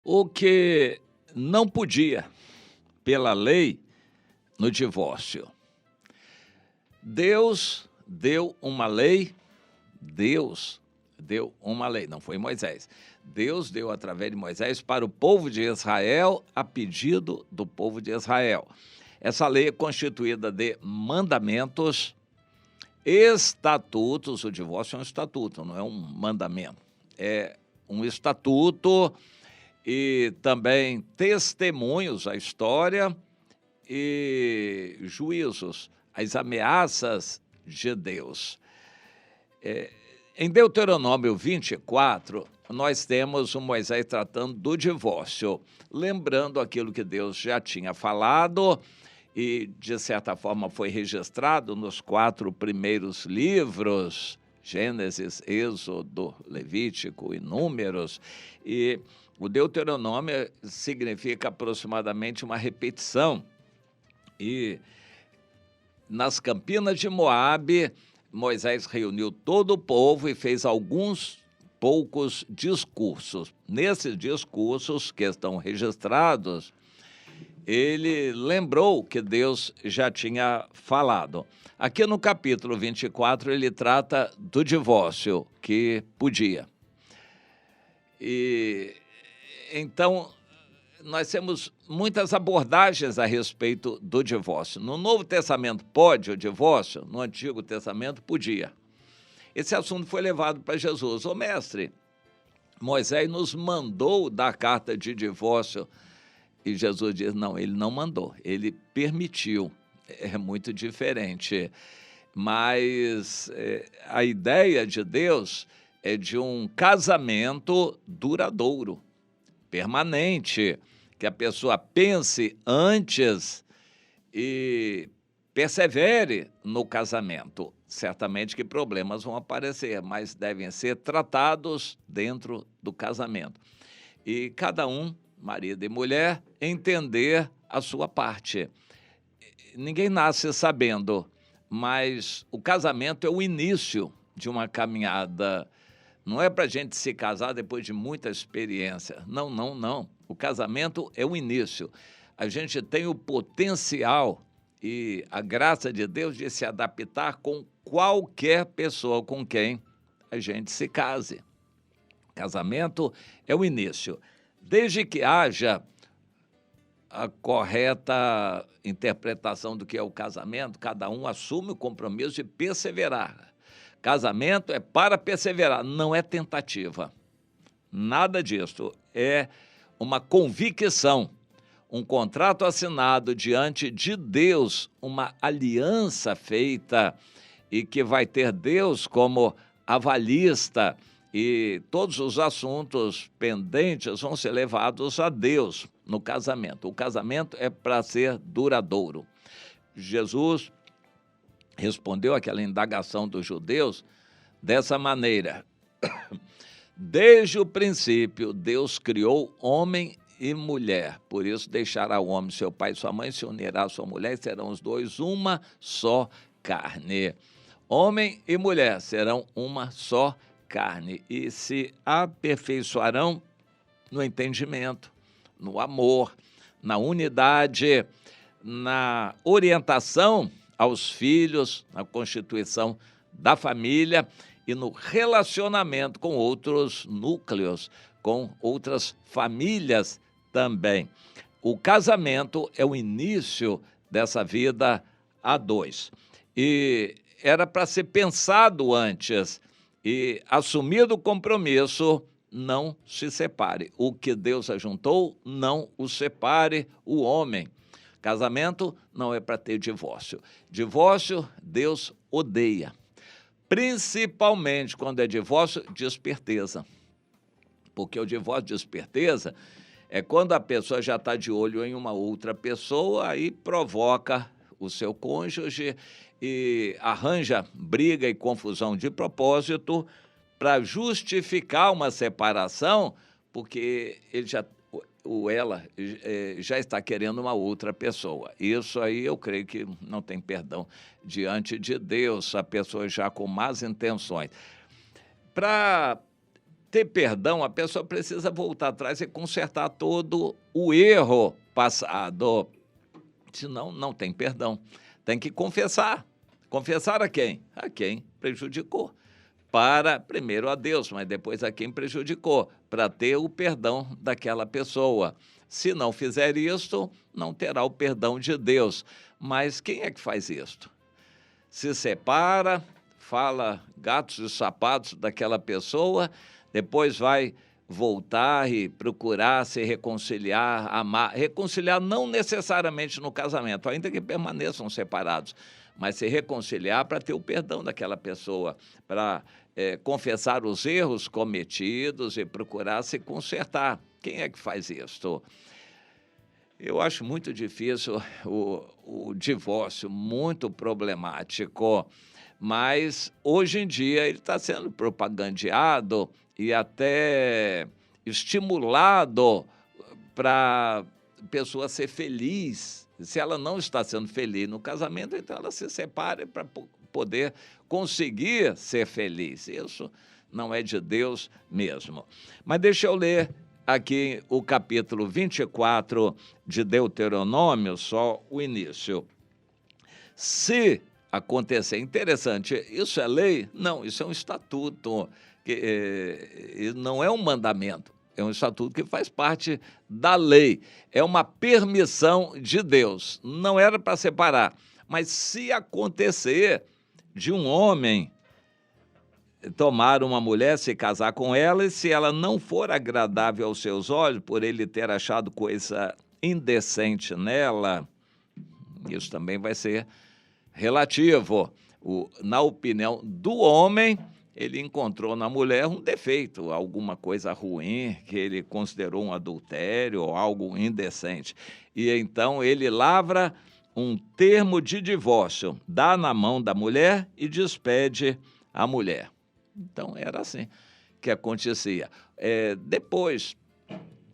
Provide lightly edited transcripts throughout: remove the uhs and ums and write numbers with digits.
O que não podia, pela lei, no divórcio. Deus deu uma lei, Deus deu uma lei, não foi Moisés. Deus deu através de Moisés para o povo de Israel a pedido do povo de Israel. Essa lei é constituída de mandamentos, estatutos. O divórcio é um estatuto, não é um mandamento. É um estatuto e também testemunhos, a história e juízos, as ameaças de Deus. Em Deuteronômio 24, nós temos o Moisés tratando do divórcio, lembrando aquilo que Deus já tinha falado e, de certa forma, foi registrado nos 4 primeiros livros, Gênesis, Êxodo, Levítico e Números. E o Deuteronômio significa aproximadamente uma repetição. E nas campinas de Moabe, Moisés reuniu todo o povo e fez poucos discursos. Nesses discursos que estão registrados, ele lembrou que Deus já tinha falado. Aqui no capítulo 24, ele trata do divórcio, que podia. E então, nós temos muitas abordagens a respeito do divórcio. No Novo Testamento pode o divórcio? No Antigo Testamento podia. Esse assunto foi levado para Jesus. Ô mestre, Moisés nos mandou dar carta de divórcio. E Jesus diz, não, ele não mandou, ele permitiu. É muito diferente. Mas a ideia de Deus é de um casamento duradouro, permanente, que a pessoa pense antes e persevere no casamento. Certamente que problemas vão aparecer, mas devem ser tratados dentro do casamento. E cada um, marido e mulher, entender a sua parte. Ninguém nasce sabendo, mas o casamento é o início de uma caminhada. Não é para a gente se casar depois de muita experiência. Não, não, não. O casamento é o início. A gente tem o potencial e a graça de Deus de se adaptar com qualquer pessoa com quem a gente se case. Casamento é o início. Desde que haja a correta interpretação do que é o casamento, cada um assume o compromisso de perseverar. Casamento é para perseverar, não é tentativa. Nada disso. É uma convicção, um contrato assinado diante de Deus, uma aliança feita e que vai ter Deus como avalista e todos os assuntos pendentes vão ser levados a Deus no casamento. O casamento é para ser duradouro. Jesus respondeu àquela indagação dos judeus dessa maneira. Desde o princípio, Deus criou homem e mulher. Por isso, deixará o homem, seu pai e sua mãe, se unirá à sua mulher, e serão os dois uma só carne. Homem e mulher serão uma só carne e se aperfeiçoarão no entendimento, no amor, na unidade, na orientação aos filhos, na constituição da família e no relacionamento com outros núcleos, com outras famílias também. O casamento é o início dessa vida a dois. E era para ser pensado antes e assumido o compromisso, não se separe. O que Deus ajuntou, não o separe o homem. Casamento não é para ter divórcio. Divórcio, Deus odeia. Principalmente quando é divórcio de esperteza. Porque o divórcio de esperteza é quando a pessoa já está de olho em uma outra pessoa, aí provoca o seu cônjuge e arranja briga e confusão de propósito para justificar uma separação, porque ele ela já está querendo uma outra pessoa. Isso aí eu creio que não tem perdão diante de Deus, a pessoa já com más intenções. Para ter perdão, a pessoa precisa voltar atrás e consertar todo o erro passado. Senão, não tem perdão. Tem que confessar. Confessar a quem? A quem prejudicou. Primeiro a Deus, mas depois a quem prejudicou, para ter o perdão daquela pessoa. Se não fizer isto, não terá o perdão de Deus. Mas quem é que faz isto? Se separa, fala gatos e sapatos daquela pessoa, depois vai voltar e procurar se reconciliar, amar. Reconciliar não necessariamente no casamento, ainda que permaneçam separados, mas se reconciliar para ter o perdão daquela pessoa, para confessar os erros cometidos e procurar se consertar. Quem é que faz isso? Eu acho muito difícil o divórcio, muito problemático, mas hoje em dia ele está sendo propagandeado e até estimulado para a pessoa ser feliz. Se ela não está sendo feliz no casamento, então ela se separa para poder conseguir ser feliz. Isso não é de Deus mesmo. Mas deixa eu ler aqui o capítulo 24 de Deuteronômio, só o início. Se acontecer, interessante, isso é lei? Não, isso é um estatuto, que não é um mandamento, é um estatuto que faz parte da lei, é uma permissão de Deus, não era para separar, mas se acontecer de um homem tomar uma mulher, se casar com ela, e se ela não for agradável aos seus olhos, por ele ter achado coisa indecente nela, isso também vai ser relativo. Na opinião do homem, ele encontrou na mulher um defeito, alguma coisa ruim, que ele considerou um adultério ou algo indecente. E então ele lavra um termo de divórcio, dá na mão da mulher e despede a mulher. Então, era assim que acontecia. Depois,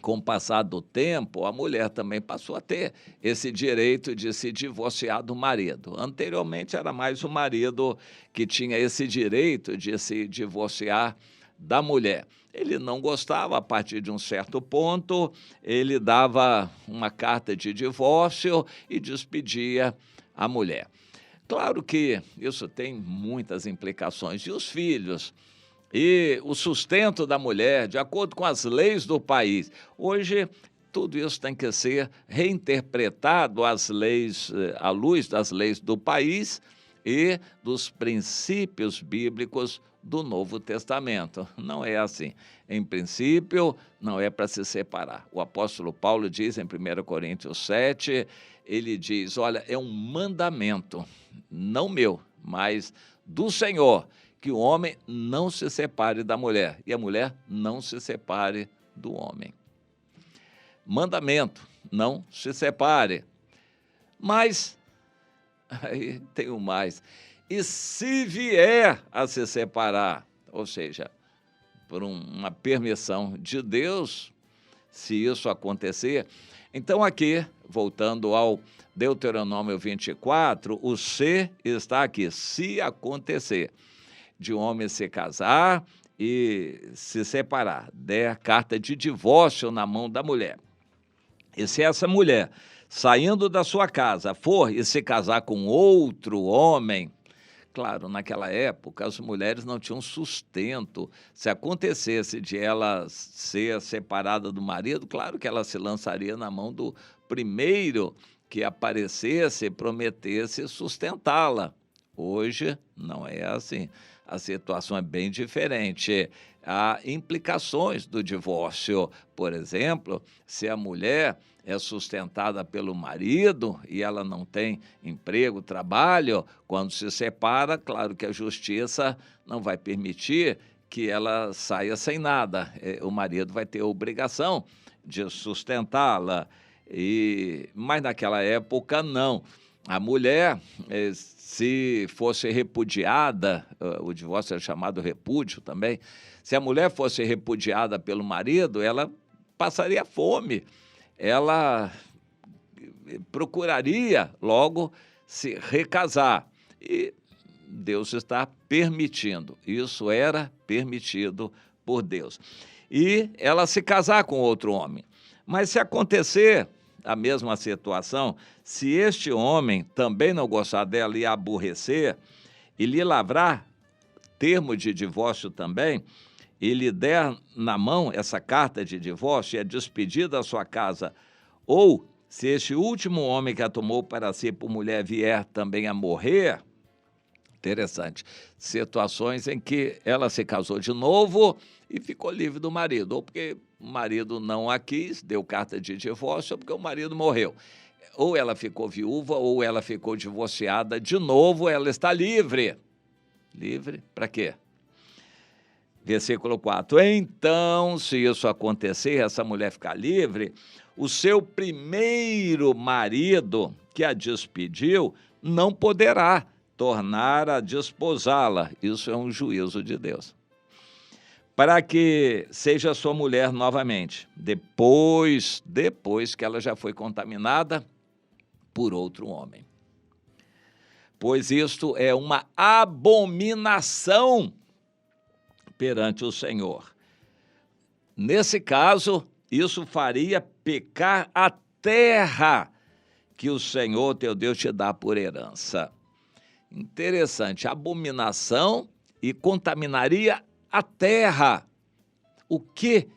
com o passar do tempo, a mulher também passou a ter esse direito de se divorciar do marido. Anteriormente, era mais o marido que tinha esse direito de se divorciar da mulher. Ele não gostava, a partir de um certo ponto, ele dava uma carta de divórcio e despedia a mulher. Claro que isso tem muitas implicações. E os filhos? E o sustento da mulher, de acordo com as leis do país. Hoje, tudo isso tem que ser reinterpretado à luz das leis do país e dos princípios bíblicos do Novo Testamento. Não é assim. Em princípio, não é para se separar. O apóstolo Paulo diz em 1 Coríntios 7, ele diz, olha, é um mandamento, não meu, mas do Senhor, que o homem não se separe da mulher e a mulher não se separe do homem. Mandamento, não se separe. Mas, aí tem o mais, e se vier a se separar, ou seja, por uma permissão de Deus, se isso acontecer, então aqui, voltando ao Deuteronômio 24, o se está aqui, se acontecer de um homem se casar e se separar, der carta de divórcio na mão da mulher. E se essa mulher, saindo da sua casa, for e se casar com outro homem, claro, naquela época as mulheres não tinham sustento. Se acontecesse de ela ser separada do marido, claro que ela se lançaria na mão do primeiro que aparecesse e prometesse sustentá-la. Hoje não é assim. A situação é bem diferente. Há implicações do divórcio. Por exemplo, se a mulher é sustentada pelo marido e ela não tem emprego, trabalho, quando se separa, claro que a justiça não vai permitir que ela saia sem nada. O marido vai ter a obrigação de sustentá-la. Mas naquela época, não. A mulher, se fosse repudiada, o divórcio é chamado repúdio também, se a mulher fosse repudiada pelo marido, ela passaria fome, ela procuraria logo se recasar. E Deus está permitindo, isso era permitido por Deus. E ela se casar com outro homem. Mas se acontecer a mesma situação, se este homem também não gostar dela e a aborrecer, e lhe lavrar termo de divórcio também, e lhe der na mão essa carta de divórcio e a despedir da sua casa, ou se este último homem que a tomou para si por mulher vier também a morrer, interessante, situações em que ela se casou de novo e ficou livre do marido, ou porque o marido não a quis, deu carta de divórcio, ou porque o marido morreu. Ou ela ficou viúva, ou ela ficou divorciada de novo, ela está livre. Livre para quê? Versículo 4. Então, se isso acontecer, essa mulher ficar livre, o seu primeiro marido, que a despediu, não poderá tornar a desposá-la. Isso é um juízo de Deus. Para que seja sua mulher novamente, depois que ela já foi contaminada por outro homem. Pois isto é uma abominação perante o Senhor. Nesse caso, isso faria pecar a terra que o Senhor teu Deus te dá por herança. Interessante, abominação e contaminaria a terra. O que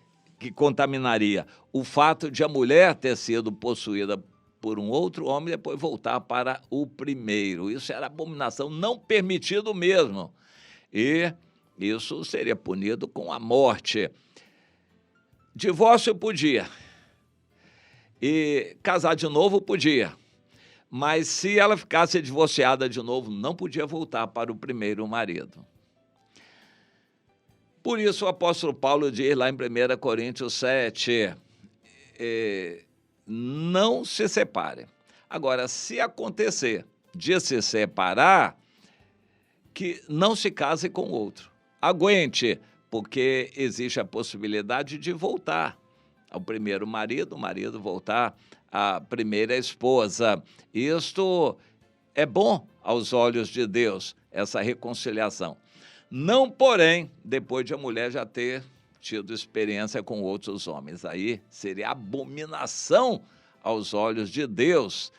contaminaria? O fato de a mulher ter sido possuída por um outro homem e depois voltar para o primeiro. Isso era abominação, não permitido mesmo. E isso seria punido com a morte. Divórcio podia. E casar de novo podia. Mas se ela ficasse divorciada de novo, não podia voltar para o primeiro marido. Por isso o apóstolo Paulo diz lá em 1 Coríntios 7, não se separem. Agora, se acontecer de se separar, que não se case com outro. Aguente, porque existe a possibilidade de voltar ao primeiro marido, o marido voltar à primeira esposa. Isto é bom aos olhos de Deus, essa reconciliação. Não, porém, depois de a mulher já ter tido experiência com outros homens. Aí seria abominação aos olhos de Deus.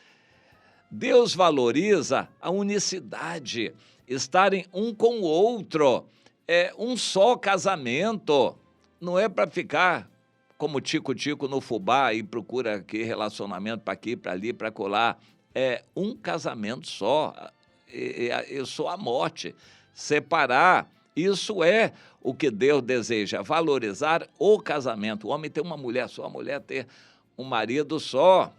Deus valoriza a unicidade, estarem um com o outro. É um só casamento. Não é para ficar como tico-tico no fubá e procura aqui relacionamento para aqui, para ali, para colar. É um casamento só. Eu sou a morte. Separar, isso é o que Deus deseja, valorizar o casamento. O homem ter uma mulher só, a mulher ter um marido só,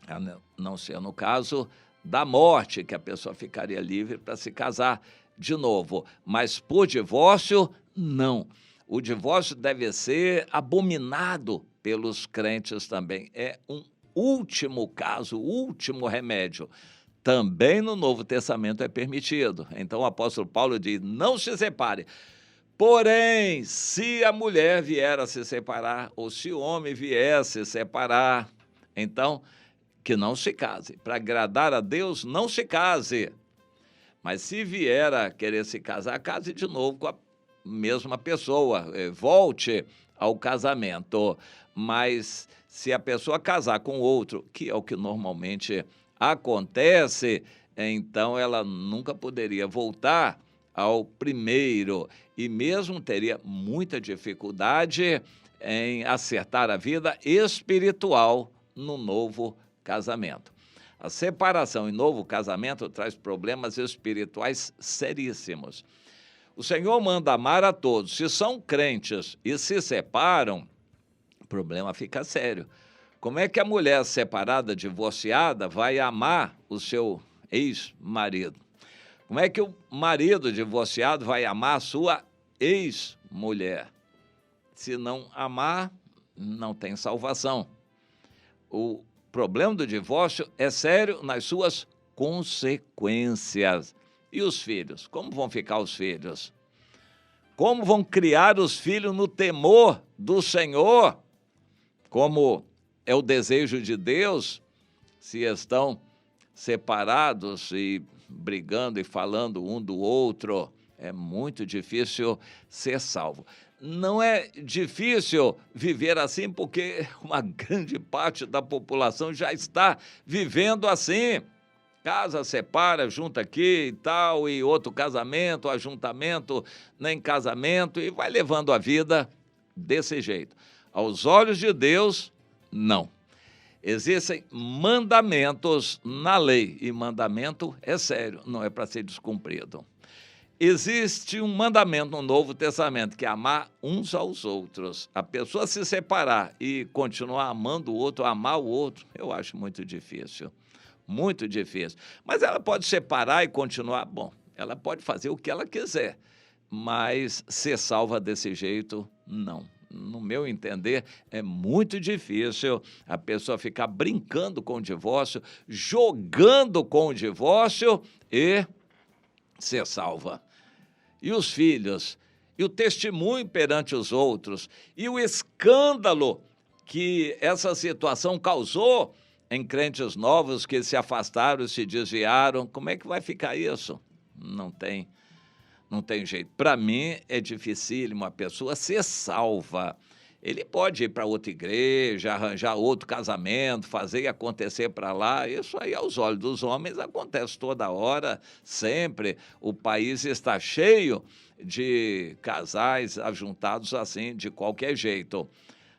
a não ser no caso da morte, que a pessoa ficaria livre para se casar de novo. Mas por divórcio, não. O divórcio deve ser abominado pelos crentes também. É um último caso, último remédio. Também no Novo Testamento é permitido. Então o apóstolo Paulo diz, não se separe. Porém, se a mulher vier a se separar, ou se o homem vier a se separar, então que não se case. Para agradar a Deus, não se case. Mas se vier a querer se casar, case de novo com a mesma pessoa. Volte ao casamento. Mas se a pessoa casar com outro, que é o que normalmente acontece, então ela nunca poderia voltar ao primeiro e mesmo teria muita dificuldade em acertar a vida espiritual no novo casamento. A separação em novo casamento traz problemas espirituais seríssimos. O Senhor manda amar a todos. Se são crentes e se separam, o problema fica sério. Como é que a mulher separada, divorciada, vai amar o seu ex-marido? Como é que o marido divorciado vai amar a sua ex-mulher? Se não amar, não tem salvação. O problema do divórcio é sério nas suas consequências. E os filhos? Como vão ficar os filhos? Como vão criar os filhos no temor do Senhor? Como é o desejo de Deus, se estão separados e brigando e falando um do outro, é muito difícil ser salvo. não é difícil viver assim, porque uma grande parte da população já está vivendo assim. Casa, separa, junta aqui e tal, e outro casamento, ajuntamento, nem casamento, e vai levando a vida desse jeito. Aos olhos de Deus, não. Existem mandamentos na lei, e mandamento é sério, não é para ser descumprido. Existe um mandamento no Novo Testamento, que é amar uns aos outros. A pessoa se separar e continuar amando o outro, amar o outro, eu acho muito difícil. Muito difícil. Mas ela pode separar e continuar. Bom, ela pode fazer o que ela quiser, mas ser salva desse jeito, não. No meu entender, é muito difícil a pessoa ficar brincando com o divórcio, jogando com o divórcio e ser salva. E os filhos, e o testemunho perante os outros, e o escândalo que essa situação causou em crentes novos que se afastaram, se desviaram. Como é que vai ficar isso? Não tem jeito. Para mim, é dificílimo a pessoa ser salva. Ele pode ir para outra igreja, arranjar outro casamento, fazer e acontecer para lá. Isso aí, aos olhos dos homens, acontece toda hora, sempre. O país está cheio de casais ajuntados assim, de qualquer jeito.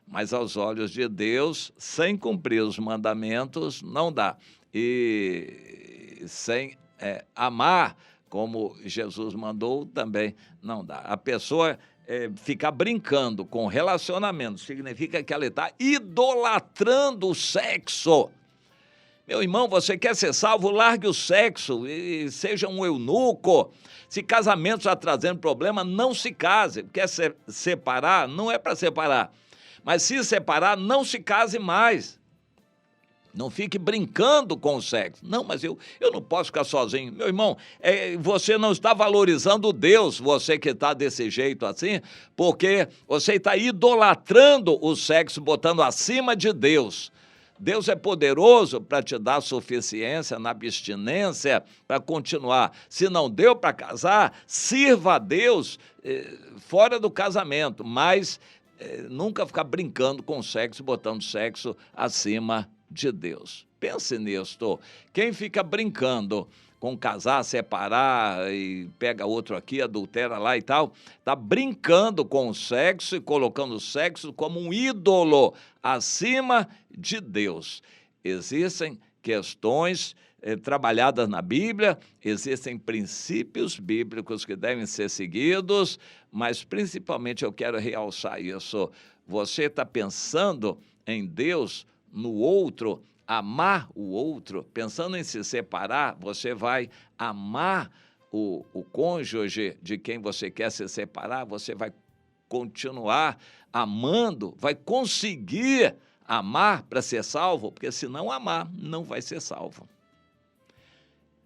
Mas aos olhos de Deus, sem cumprir os mandamentos, não dá. E sem amar, como Jesus mandou, também não dá. A pessoa ficar brincando com relacionamento significa que ela está idolatrando o sexo. Meu irmão, você quer ser salvo? Largue o sexo e seja um eunuco. Se casamento está trazendo problema, não se case. Quer separar? Não é para separar. Mas se separar, não se case mais. Não fique brincando com o sexo. Não, mas eu não posso ficar sozinho. Meu irmão, você não está valorizando Deus, você que está desse jeito assim, porque você está idolatrando o sexo, botando acima de Deus. Deus é poderoso para te dar suficiência na abstinência para continuar. Se não deu para casar, sirva a Deus fora do casamento, mas nunca ficar brincando com sexo, botando sexo acima de Deus. Pense nisto. Quem fica brincando com casar, separar e pega outro aqui, adultera lá e tal, está brincando com o sexo e colocando o sexo como um ídolo acima de Deus. Existem questões trabalhadas na Bíblia, existem princípios bíblicos que devem ser seguidos, mas principalmente eu quero realçar isso. Você está pensando em Deus, no outro, amar o outro, pensando em se separar, você vai amar o cônjuge de quem você quer se separar, você vai continuar amando, vai conseguir amar para ser salvo, porque se não amar, não vai ser salvo.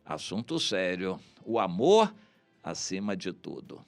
Assunto sério, o amor acima de tudo.